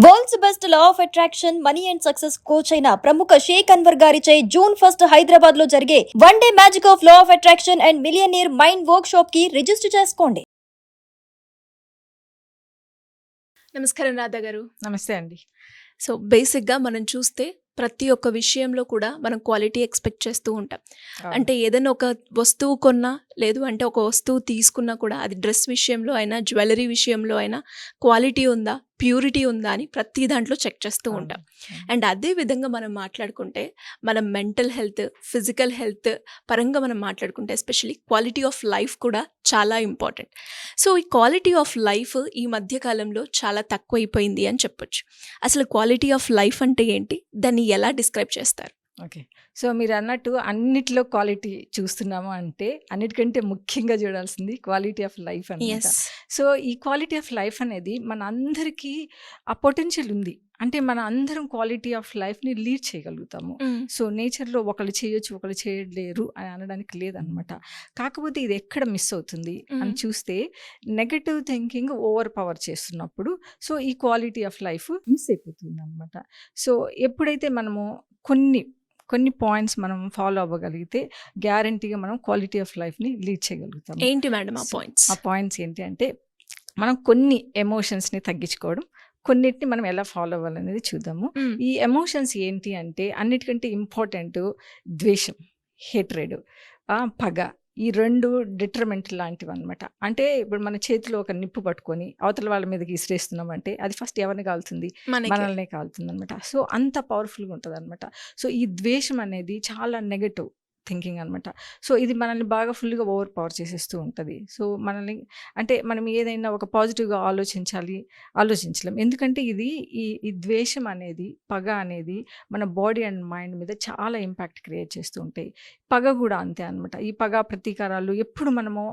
World's best law of attraction money and success coach అయిన ప్రముఖ షేక్ అన్వర్ గారిచే జూన్ 1 హైదరాబాద్ లో జరిగే one day magic of law of attraction and millionaire mind work shop కి register చేసుకోండి. నమస్కారం రాధా గారు. నమస్తే అండి. సో బేసిక్గా మనం చూస్తే ప్రతి ఒక్క విషయంలో కూడా మనం క్వాలిటీ ఎక్స్పెక్ట్ చేస్తూ ఉంటాం. అంటే ఏదైనా ఒక వస్తువు కొన్నా లేదు అంటే ఒక వస్తువు తీసుకున్నా కూడా అది డ్రెస్ విషయంలో అయినా జ్యువెలరీ విషయంలో అయినా క్వాలిటీ ఉందా ప్యూరిటీ ఉందా అని ప్రతి దాంట్లో చెక్ చేస్తూ ఉంటాం. అండ్ అదే విధంగా మనం మాట్లాడుకుంటే మనం మెంటల్ హెల్త్ ఫిజికల్ హెల్త్ పరంగా మనం మాట్లాడుకుంటే ఎస్పెషల్లీ క్వాలిటీ ఆఫ్ లైఫ్ కూడా చాలా ఇంపార్టెంట్. సో ఈ క్వాలిటీ ఆఫ్ లైఫ్ ఈ మధ్యకాలంలో చాలా తక్కువైపోయింది అని చెప్పొచ్చు. అసలు క్వాలిటీ ఆఫ్ లైఫ్ అంటే ఏంటి, దాన్ని ఎలా డిస్క్రైబ్ చేస్తారు? ఓకే, సో మీరు అన్నట్టు అన్నిట్లో క్వాలిటీ చూస్తున్నాము అంటే అన్నిటికంటే ముఖ్యంగా చూడాల్సింది క్వాలిటీ ఆఫ్ లైఫ్ అనమాట. సో ఈ క్వాలిటీ ఆఫ్ లైఫ్ అనేది మన అందరికీ ఆ పొటెన్షియల్ ఉంది. అంటే మన అందరం క్వాలిటీ ఆఫ్ లైఫ్ని లీడ్ చేయగలుగుతాము. సో నేచర్లో ఒకళ్ళు చేయొచ్చు ఒకళ్ళు చేయలేరు అని అనడానికి లేదనమాట. కాకపోతే ఇది ఎక్కడ మిస్ అవుతుంది అని చూస్తే నెగటివ్ థింకింగ్ ఓవర్ పవర్ చేస్తున్నప్పుడు సో ఈ క్వాలిటీ ఆఫ్ లైఫ్ మిస్ అయిపోతుంది అనమాట. సో ఎప్పుడైతే మనము కొన్ని పాయింట్స్ మనం ఫాలో అవ్వగలిగితే గ్యారంటీగా మనం క్వాలిటీ ఆఫ్ లైఫ్ని లీడ్ చేయగలుగుతాం. ఏంటి మేడం ఆ పాయింట్స్? ఆ పాయింట్స్ ఏంటి అంటే మనం కొన్ని ఎమోషన్స్ని తగ్గించుకోవడం, కొన్నిటిని మనం ఎలా ఫాలో అవ్వాలనేది చూద్దాము. ఈ ఎమోషన్స్ ఏంటి అంటే అన్నిటికంటే ఇంపార్టెంట్ ద్వేషం, హేట్రెడ్, పగ. ఈ రెండు డిటర్మెంట్ లాంటివి అనమాట. అంటే ఇప్పుడు మన చేతిలో ఒక నిప్పు పట్టుకొని అవతల వాళ్ళ మీదకి ఇసిరేస్తున్నాం అంటే అది ఫస్ట్ ఎవరిని కాలుతుంది? మనల్నే కాలుతుంది అనమాట. సో అంత పవర్ఫుల్గా ఉంటుంది అనమాట. సో ఈ ద్వేషం అనేది చాలా నెగటివ్ థింకింగ్ అనమాట. సో ఇది మనల్ని బాగా ఫుల్గా ఓవర్ పవర్ చేసేస్తూ ఉంటుంది. సో మనల్ని అంటే మనం ఏదైనా ఒక పాజిటివ్గా ఆలోచించలేం. ఎందుకంటే ఇది ఈ ద్వేషం అనేది పగ అనేది మన బాడీ అండ్ మైండ్ మీద చాలా ఇంపాక్ట్ క్రియేట్ చేస్తూ ఉంటాయి. పగ కూడా అంతే అనమాట. ఈ పగ ప్రతీకారాలు ఎప్పుడు మనము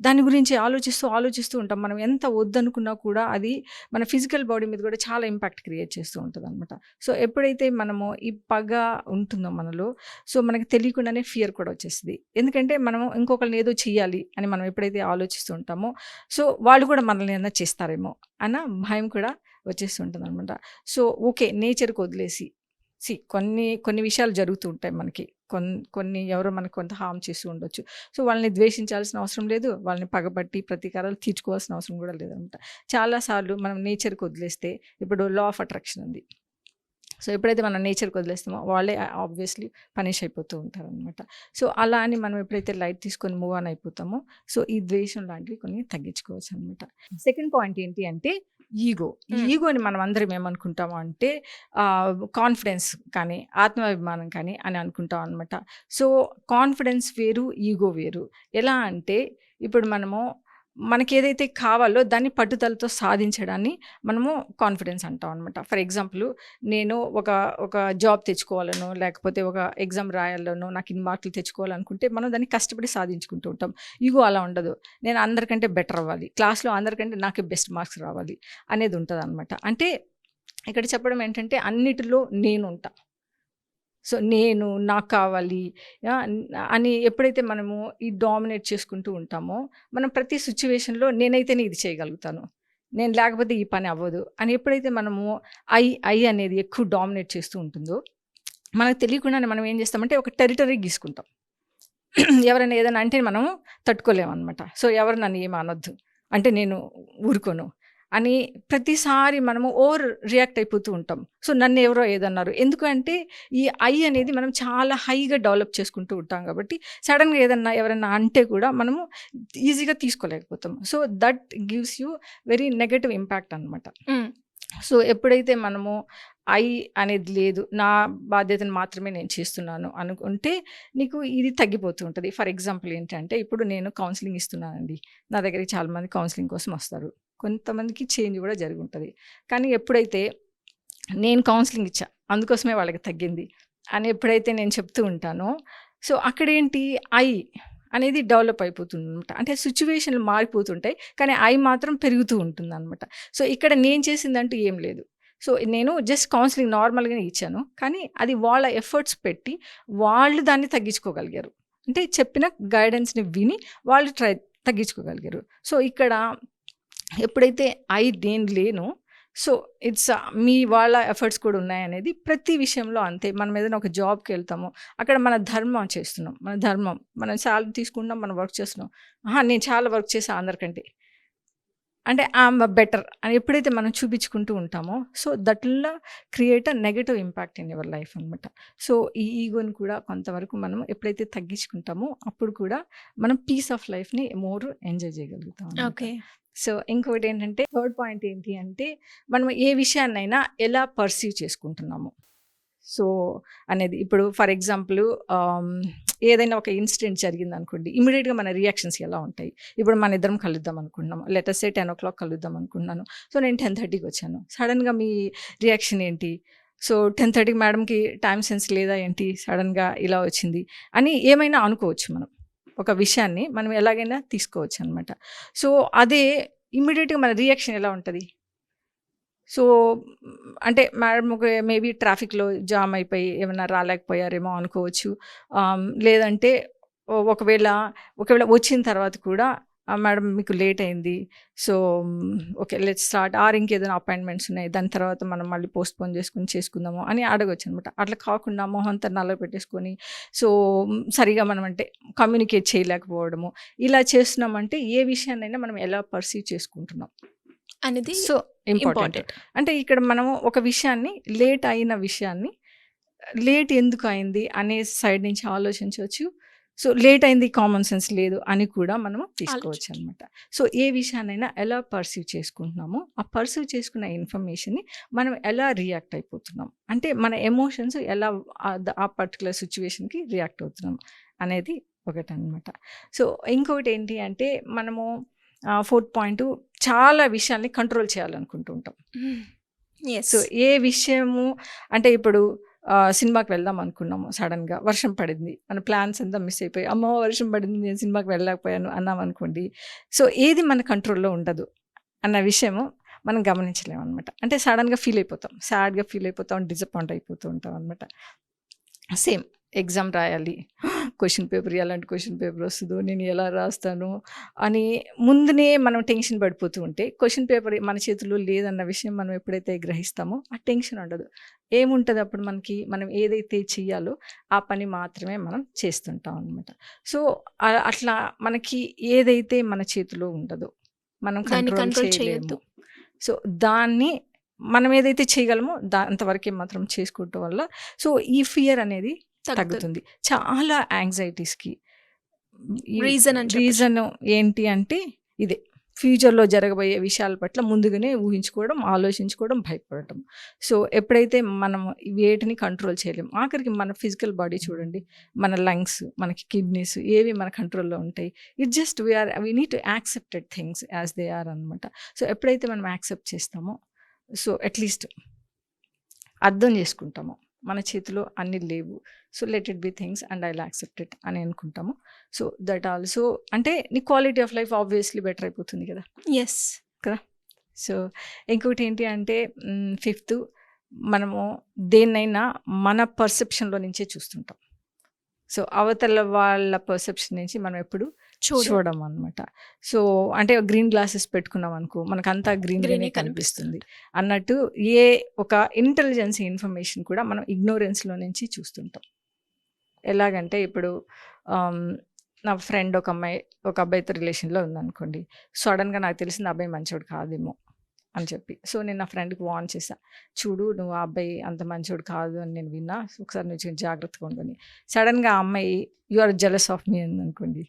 దాని గురించి ఆలోచిస్తూ ఉంటాం. మనం ఎంత వద్దనుకున్నా కూడా అది మన ఫిజికల్ బాడీ మీద కూడా చాలా ఇంపాక్ట్ క్రియేట్ చేస్తూ ఉంటుంది అనమాట. సో ఎప్పుడైతే మనము ఈ పగ ఉంటుందో మనలో, సో మనకి తెలియకుండానే ఫియర్ కూడా వచ్చేస్తుంది. ఎందుకంటే మనము ఇంకొకరిని ఏదో చెయ్యాలి అని మనం ఎప్పుడైతే ఆలోచిస్తూ ఉంటామో సో వాళ్ళు కూడా మనల్ని ఏదైనా చేస్తారేమో అన్న భయం కూడా వచ్చేస్తూ ఉంటుంది అనమాట. సో ఓకే, నేచర్కి వదిలేసి కొన్ని విషయాలు జరుగుతూ ఉంటాయి మనకి. కొన్ని ఎవరో మనకు కొంత హామ్ చేస్తూ ఉండొచ్చు. సో వాళ్ళని ద్వేషించాల్సిన అవసరం లేదు, వాళ్ళని పగబట్టి ప్రతీకారాలు తీర్చుకోవాల్సిన అవసరం కూడా లేదనమాట. చాలాసార్లు మనం నేచర్కి వదిలేస్తే ఇప్పుడు లా ఆఫ్ అట్రాక్షన్ ఉంది. సో ఎప్పుడైతే మనం నేచర్కి వదిలేస్తామో వాళ్ళే ఆబ్వియస్లీ పనిష్ అయిపోతూ ఉంటారనమాట. సో అలా అని మనం ఎప్పుడైతే లైట్ తీసుకొని మూవ్ ఆన్ అయిపోతామో సో ఈ ద్వేషం లాంటివి కొన్ని తగ్గించుకోవచ్చు అనమాట. సెకండ్ పాయింట్ ఏంటి అంటే ఈగోని మనం అందరం ఏమనుకుంటాము అంటే కాన్ఫిడెన్స్ కానీ ఆత్మాభిమానం కానీ అని అనుకుంటాం అనమాట. సో కాన్ఫిడెన్స్ వేరు, ఈగో వేరు. ఎలా అంటే ఇప్పుడు మనకి ఏదైతే కావాలో దాన్ని పట్టుదలతో సాధించడాన్ని మనము కాన్ఫిడెన్స్ అంటాం అనమాట. ఫర్ ఎగ్జాంపుల్ నేను ఒక జాబ్ తెచ్చుకోవాలనో లేకపోతే ఒక ఎగ్జామ్ రాయాలనో నాకు ఇన్ని మార్కులు తెచ్చుకోవాలనుకుంటే మనం దాన్ని కష్టపడి సాధించుకుంటూ ఉంటాం. ఇగో అలా ఉండదు. నేను అందరికంటే బెటర్ అవ్వాలి, క్లాస్లో అందరికంటే నాకు బెస్ట్ మార్క్స్ రావాలి అనేది ఉంటుంది అనమాట. అంటే ఇక్కడ చెప్పడం ఏంటంటే అన్నిటిలో నేను ఉంటా. సో నాకు కావాలి అని ఎప్పుడైతే మనము ఈ డామినేట్ చేసుకుంటూ ఉంటామో మనం ప్రతి సిచ్యువేషన్లో నేనైతేనే ఇది చేయగలుగుతాను, నేను లేకపోతే ఈ పని అవ్వదు అని ఎప్పుడైతే మనము ఐ అనేది ఎక్కువ డామినేట్ చేస్తూ ఉంటుందో మనకు తెలియకుండానే మనం ఏం చేస్తామంటే ఒక టెరిటరీ గీసుకుంటాం. ఎవరైనా ఏదైనా అంటే మనము తట్టుకోలేమన్నమాట. సో ఎవరు నన్ను ఏమి అనొద్దు అంటే నేను ఊరుకోను అని ప్రతిసారి మనము ఓవర్ రియాక్ట్ అయిపోతూ ఉంటాం. సో నన్ను ఎవరో ఏదన్నారు ఎందుకంటే ఈ ఐ అనేది మనం చాలా హైగా డెవలప్ చేసుకుంటూ ఉంటాం కాబట్టి సడన్గా ఎవరైనా అంటే కూడా మనము ఈజీగా తీసుకోలేకపోతాం. So that gives you very negative impact అనమాట. సో ఎప్పుడైతే మనము ఐ అనేది లేదు, నా బాధ్యతను మాత్రమే నేను చేస్తున్నాను అనుకుంటే నీకు ఇది తగ్గిపోతూ ఉంటుంది. ఫర్ ఎగ్జాంపుల్ ఏంటంటే ఇప్పుడు నేను కౌన్సిలింగ్ ఇస్తున్నానండి, నా దగ్గరికి చాలామంది కౌన్సిలింగ్ కోసం వస్తారు, కొంతమందికి చేంజ్ కూడా జరిగి ఉంటుంది. కానీ ఎప్పుడైతే నేను కౌన్సిలింగ్ ఇచ్చా అందుకోసమే వాళ్ళకి తగ్గింది అని ఎప్పుడైతే నేను చెప్తూ ఉంటానో సో అక్కడేంటి ఐ అనేది డెవలప్ అయిపోతుంది అనమాట. అంటే సిచ్యువేషన్లు మారిపోతుంటాయి కానీ ఐ మాత్రం పెరుగుతూ ఉంటుంది అనమాట. సో ఇక్కడ నేను చేసిందంటూ ఏం లేదు. సో నేను జస్ట్ కౌన్సిలింగ్ నార్మల్గానే ఇచ్చాను కానీ అది వాళ్ళ ఎఫర్ట్స్ పెట్టి వాళ్ళు దాన్ని తగ్గించుకోగలిగారు. అంటే చెప్పిన గైడెన్స్ని విని వాళ్ళు తగ్గించుకోగలిగారు. సో ఇక్కడ ఎప్పుడైతే నేను లేను సో ఇట్స్ మీ వాళ్ళ ఎఫర్ట్స్ కూడా ఉన్నాయనేది ప్రతి విషయంలో అంతే. మనం ఏదైనా ఒక జాబ్కి వెళ్తాము, అక్కడ మన ధర్మం చేస్తున్నాం, మన ధర్మం, మనం శాలరీ తీసుకుంటున్నాం, మనం వర్క్ చేస్తున్నాం. నేను చాలా వర్క్ చేసా అందరికంటే, అంటే ఐఎమ్ బెటర్ అని ఎప్పుడైతే మనం చూపించుకుంటూ ఉంటామో, so that will create a negative impact in your life అనమాట. సో ఈ ఈగోని కూడా కొంతవరకు మనం ఎప్పుడైతే తగ్గించుకుంటామో అప్పుడు కూడా మనం పీస్ ఆఫ్ లైఫ్ని మోర్ ఎంజాయ్ చేయగలుగుతాం అన్నమాట. ఓకే. సో ఇంకొకటి ఏంటంటే, థర్డ్ పాయింట్ ఏంటి అంటే, మనం ఏ విషయాన్నైనా ఎలా పర్సీవ్ చేసుకుంటున్నాము సో అనేది. ఇప్పుడు ఫర్ ఎగ్జాంపుల్ ఏదైనా ఒక ఇన్సిడెంట్ జరిగింది అనుకోండి, ఇమీడియట్గా మన రియాక్షన్స్ ఎలా ఉంటాయి. ఇప్పుడు మన ఇద్దరం కలుద్దాం అనుకుంటున్నాము, లెటర్స్ 10 o'clock కలుద్దాం అనుకుంటున్నాను. సో నేను 10:30కి వచ్చాను, సడన్గా మీ రియాక్షన్ ఏంటి? సో 10:30కి మేడంకి టైం సెన్స్ లేదా ఏంటి, సడన్గా ఇలా వచ్చింది అని ఏమైనా అనుకోవచ్చు. మనం ఒక విషయాన్ని మనం ఎలాగైనా తీసుకోవచ్చు అనమాట. సో అదే ఇమ్మీడియట్గా మన రియాక్షన్ ఎలా ఉంటుంది? సో అంటే మేడం ఒక మేబీ ట్రాఫిక్లో జామ్ అయిపోయి ఏమైనా రాలేకపోయారేమో అనుకోవచ్చు. లేదంటే ఒకవేళ వచ్చిన తర్వాత కూడా మేడం మీకు లేట్ అయింది, సో ఓకే లెట్స్ స్టార్ట్, ఇంకేదైనా అపాయింట్మెంట్స్ ఉన్నాయి, దాని తర్వాత మనం మళ్ళీ పోస్ట్పోన్ చేసుకుందాము అని అడగవచ్చు అనమాట. అట్లా కాకుండా మొహంతా నల్ల పెట్టేసుకొని సో సరిగా మనం అంటే కమ్యూనికేట్ చేయలేకపోవడము, ఇలా చేస్తున్నామంటే ఏ విషయాన్నైనా మనం ఎలా పర్సీవ్ చేసుకుంటున్నాం అనేది సో ఇంపార్టెంట్. అంటే ఇక్కడ మనము ఒక విషయాన్ని, లేట్ అయిన విషయాన్ని, లేట్ ఎందుకు అయింది అనే సైడ్ నుంచి ఆలోచించవచ్చు. సో లేట్ అయింది కామన్ సెన్స్ లేదు అని కూడా మనము తీసుకోవచ్చు అనమాట. సో ఏ విషయాన్నైనా ఎలా పర్సీవ్ చేసుకుంటున్నామో ఆ పర్సీవ్ చేసుకున్న ఇన్ఫర్మేషన్ని మనం ఎలా రియాక్ట్ అయిపోతున్నాం, అంటే మన ఎమోషన్స్ ఎలా ఆ పర్టికులర్ సిచ్యువేషన్కి రియాక్ట్ అవుతున్నాం అనేది ఒకటి అనమాట. సో ఇంకొకటి ఏంటి అంటే, మనము 4th పాయింట్, చాలా విషయాల్ని కంట్రోల్ చేయాలనుకుంటూ ఉంటాం. సో ఏ విషయము అంటే, ఇప్పుడు సినిమాకి వెళ్దాం అనుకున్నాము, సడన్గా వర్షం పడింది, మన ప్లాన్స్ అంతా మిస్ అయిపోయి అమ్మో వర్షం పడింది నేను సినిమాకి వెళ్ళలేకపోయాను అన్నాం అనుకోండి. సో ఏది మన కంట్రోల్లో ఉండదు అన్న విషయము మనం గమనించలేము అనమాట. అంటే సడన్గా ఫీల్ అయిపోతాం, సాడ్గా ఫీల్ అయిపోతాం, డిసప్పాయింట్ అయిపోతూ ఉంటాం అనమాట. సేమ్ ఎగ్జామ్ రాయాలి, క్వశ్చన్ పేపర్, ఎలాంటి క్వశ్చన్ పేపర్ వస్తుందో, నేను ఎలా రాస్తాను అని ముందునే మనం టెన్షన్ పడిపోతూ ఉంటే, క్వశ్చన్ పేపర్ మన చేతిలో లేదన్న విషయం మనం ఎప్పుడైతే గ్రహిస్తామో ఆ టెన్షన్ ఉండదు. ఏముంటుంది అప్పుడు మనకి, మనం ఏదైతే చెయ్యాలో ఆ పని మాత్రమే మనం చేస్తుంటాం అనమాట. సో అట్లా మనకి ఏదైతే మన చేతిలో ఉండదో మనం కంట్రోల్ చేయలేము. సో దాన్ని మనం ఏదైతే చేయగలమో అంతవరకే మాత్రం చేసుకోవటం వల్ల సో ఈ ఫియర్ అనేది తగ్గుతుంది. చాలా యాంగ్జైటీస్కి రీజన్ ఏంటి అంటే ఇదే, ఫ్యూచర్లో జరగబోయే విషయాల పట్ల ముందుగానే ఊహించుకోవడం, ఆలోచించుకోవడం, భయపడటం. సో ఎప్పుడైతే మనం వేటిని కంట్రోల్ చేయలేము, ఆఖరికి మన ఫిజికల్ బాడీ చూడండి, మన లంగ్స్, మనకి కిడ్నీస్ ఏవి మన కంట్రోల్లో ఉంటాయి. It just we need to accepted things as they are అనమాట. సో ఎప్పుడైతే మనం యాక్సెప్ట్ చేస్తామో, సో అట్లీస్ట్ అర్థం చేసుకుంటాము మన చేతిలో అన్నీ లేవు, so let it be things and I will accept it అని అనుకుంటాము. సో దట్ ఆల్సో అంటే నీ quality of life obviously better అయిపోతుంది కదా. కదా. సో ఇంకొకటి ఏంటి అంటే, 5th, మనము దేన్నైనా మన పర్సెప్షన్లో నుంచే చూస్తుంటాం. సో అవతల వాళ్ళ పర్సెప్షన్ నుంచి మనం ఎప్పుడు చూడడం అనమాట. సో అంటే గ్రీన్ గ్లాసెస్ పెట్టుకున్నాం అనుకో, మనకంతా గ్రీన్గానే కనిపిస్తుంది అన్నట్టు ఏ ఒక ఇంటెలిజెన్స్ ఇన్ఫర్మేషన్ కూడా మనం ఇగ్నోరెన్స్లో నుంచి చూస్తుంటాం. ఎలాగంటే ఇప్పుడు నా ఫ్రెండ్ ఒక అబ్బాయితో రిలేషన్లో ఉందనుకోండి, సడన్గా నాకు తెలిసింది అబ్బాయి మంచోడు కాదేమో అని చెప్పి, సో నేను నా ఫ్రెండ్కి వార్న్ చేశా, చూడు నువ్వు ఆ అబ్బాయి అంత మంచోడు కాదు అని నేను విన్నా, ఒకసారి నువ్వు జాగ్రత్తగా ఉండని. సడన్గా ఆ అమ్మాయి you are jealous of me అని అనుకోండి,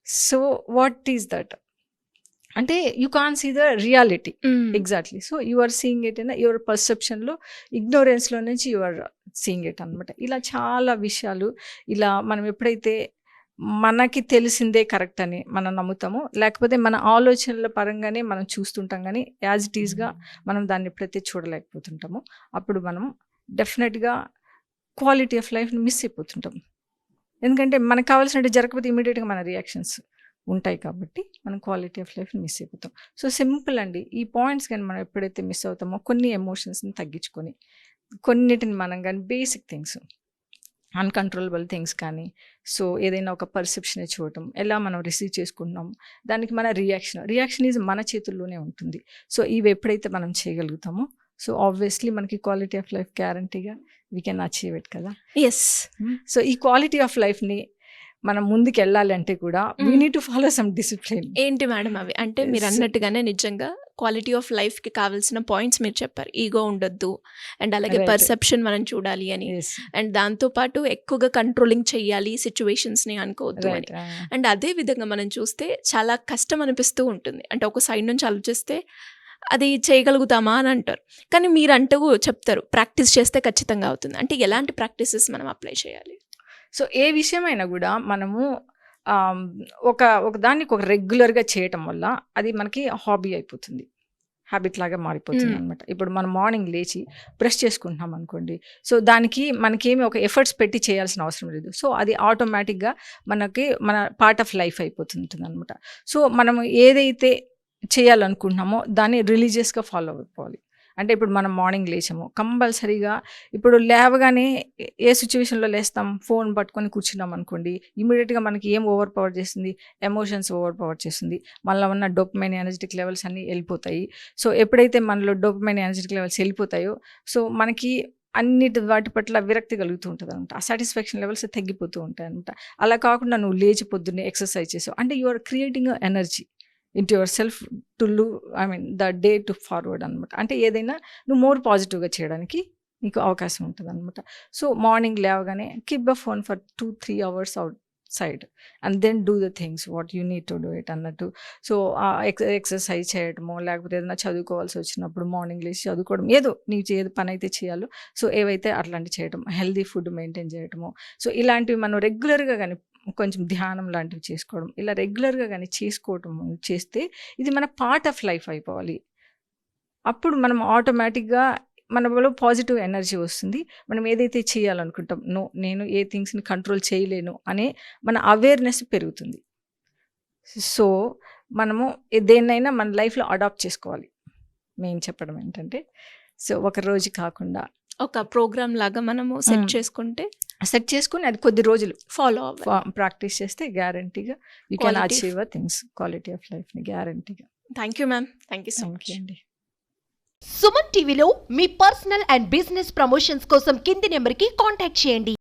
సో వాట్ ఈస్ దట్ అంటే you can see the reality exactly. So you are seeing it in your పర్సెప్షన్లో, ఇగ్నోరెన్స్లో నుంచి యు ఆర్ సీయింగ్ ఇట్ అనమాట. ఇలా చాలా విషయాలు, ఇలా మనం ఎప్పుడైతే మనకి తెలిసిందే కరెక్ట్ అని మనం నమ్ముతామో, లేకపోతే మన ఆలోచనల పరంగానే మనం చూస్తుంటాం, కానీ యాజ్ ఇట్ ఈస్గా మనం దాన్ని ఎప్పుడైతే చూడలేకపోతుంటామో అప్పుడు మనం డెఫినెట్గా క్వాలిటీ ఆఫ్ లైఫ్ని మిస్ అయిపోతుంటాం. ఎందుకంటే మనకు కావాల్సినట్టు జరగకపోతే ఇమీడియట్గా మన రియాక్షన్స్ ఉంటాయి కాబట్టి మనం క్వాలిటీ ఆఫ్ లైఫ్ని మిస్ అయిపోతాం. సో సింపుల్ అండి, ఈ పాయింట్స్ కానీ మనం ఎప్పుడైతే మిస్ అవుతామో కొన్ని ఎమోషన్స్ని తగ్గించుకొని, కొన్నిటిని మనం కానీ బేసిక్ థింగ్స్ అన్కంట్రోలబుల్ థింగ్స్ కానీ, సో ఏదైనా ఒక పర్సెప్షన్ చూడటం, ఎలా మనం రిసీవ్ చేసుకుంటున్నాం, దానికి మన రియాక్షన్ ఈజ్ మన చేతుల్లోనే ఉంటుంది. సో ఇవి ఎప్పుడైతే మనం చేయగలుగుతామో, సో ఆబ్వియస్లీ మనకి క్వాలిటీ ఆఫ్ లైఫ్ గ్యారంటీగా వీ కెన్ అచీవ్ ఇట్ కదా. ఎస్. సో ఈ క్వాలిటీ ఆఫ్ లైఫ్ని మనం ముందుకు వెళ్ళాలి అంటే కూడా we need to follow some discipline. ఏంటి మేడం అవి? అంటే మీరు అన్నట్టుగానే నిజంగా క్వాలిటీ ఆఫ్ లైఫ్కి కావాల్సిన పాయింట్స్ మీరు చెప్పారు. ఈగో ఉండొద్దు, అండ్ అలాగే పర్సెప్షన్ మనం చూడాలి అని, అండ్ దాంతోపాటు ఎక్కువగా కంట్రోలింగ్ చెయ్యాలి సిచ్యువేషన్స్ని అనుకోవద్దు అని. అండ్ అదే విధంగా మనం చూస్తే చాలా కష్టం అనిపిస్తూ ఉంటుంది. అంటే ఒక సైడ్ నుంచి ఆలోచిస్తే అది చేయగలుగుతామా అని అంటారు, కానీ మీరు అంటూ చెప్తారు ప్రాక్టీస్ చేస్తే ఖచ్చితంగా అవుతుంది. అంటే ఎలాంటి ప్రాక్టీసెస్ మనం అప్లై చేయాలి? సో ఏ విషయమైనా కూడా మనము ఒక దానికి ఒక రెగ్యులర్గా చేయటం వల్ల అది మనకి హాబీ అయిపోతుంది, హ్యాబిట్ లాగా మారిపోతుంది అనమాట. ఇప్పుడు మనం మార్నింగ్ లేచి బ్రష్ చేసుకుంటున్నాం అనుకోండి, సో దానికి మనకేమి ఒక ఎఫర్ట్స్ పెట్టి చేయాల్సిన అవసరం లేదు. సో అది ఆటోమేటిక్గా మన పార్ట్ ఆఫ్ లైఫ్ అయిపోతుంటుంది అనమాట. సో మనం ఏదైతే చేయాలనుకుంటున్నామో దాన్ని రిలీజియస్గా ఫాలో అయిపోవాలి. అంటే ఇప్పుడు మనం మార్నింగ్ లేచాము, కంపల్సరీగా ఇప్పుడు లేవగానే ఏ సిచ్యువేషన్లో లేస్తాం, ఫోన్ పట్టుకొని కూర్చున్నాం అనుకోండి, ఇమీడియట్గా మనకి ఏం ఓవర్ పవర్ చేస్తుంది, ఎమోషన్స్ ఓవర్ పవర్ చేస్తుంది, మనలో ఉన్న డోపమైన్ ఎనర్జెటిక్ లెవెల్స్ అన్నీ వెళ్ళిపోతాయి. సో ఎప్పుడైతే మనలో డోపమైన్ ఎనర్జెటిక్ లెవెల్స్ వెళ్ళిపోతాయో, సో మనకి వాటి పట్ల విరక్తి కలుగుతూ ఉంటుంది అనమాట. ఆ సాటిస్ఫాక్షన్ లెవెల్స్ తగ్గిపోతూ ఉంటాయి అనమాట. అలా కాకుండా నువ్వు లేచి పొద్దున్నే ఎక్సర్సైజ్ చేసావు అంటే you are creating energy into yourself to the day to forward అనమాట. అంటే ఏదైనా నువ్వు మోర్ పాజిటివ్గా చేయడానికి నీకు అవకాశం ఉంటుంది అనమాట. సో మార్నింగ్ లేవగానే keep the phone for 2-3 hours outside and then do the things what you need to do it అన్నట్టు. సో ఎక్సర్సైజ్ చేయడమో, లేకపోతే ఏదైనా చదువుకోవాల్సి వచ్చినప్పుడు మార్నింగ్ లేచి చదువుకోవడం, ఏదో నీకు ఏది పని అయితే చేయాలో సో ఏవైతే అట్లాంటివి చేయడం, హెల్దీ ఫుడ్ మెయింటైన్ చేయడము. సో ఇలాంటివి మనం రెగ్యులర్గా కానీ కొంచెం ధ్యానం లాంటివి చేసుకోవడం, ఇలా రెగ్యులర్గా కానీ చేస్తే ఇది మన పార్ట్ ఆఫ్ లైఫ్ అయిపోవాలి. అప్పుడు మనం ఆటోమేటిక్గా మనలో పాజిటివ్ ఎనర్జీ వస్తుంది. మనం ఏదైతే చేయాలనుకుంటాం, నేను ఏ థింగ్స్ని కంట్రోల్ చేయలేను అనే మన అవేర్నెస్ పెరుగుతుంది. సో మనము దేన్నైనా మన లైఫ్లో అడాప్ట్ చేసుకోవాలి. మేము చెప్పడం ఏంటంటే, సో ఒక రోజు కాకుండా ఒక ప్రోగ్రామ్ లాగా మనము సెట్ చేసుకుని అది కొద్ది రోజులు ఫాలో ప్రాక్టీస్ చేస్తే గ్యారంటీగా you can achieve things, quality of లైఫ్ని గ్యారంటీగా. Thank you ma'am, thank you so much అండి. సుమన్ టీవీలో మీ పర్సనల్ అండ్ బిజినెస్ ప్రమోషన్స్ కోసం కింది నెంబర్కి కాంటాక్ట్ చేయండి.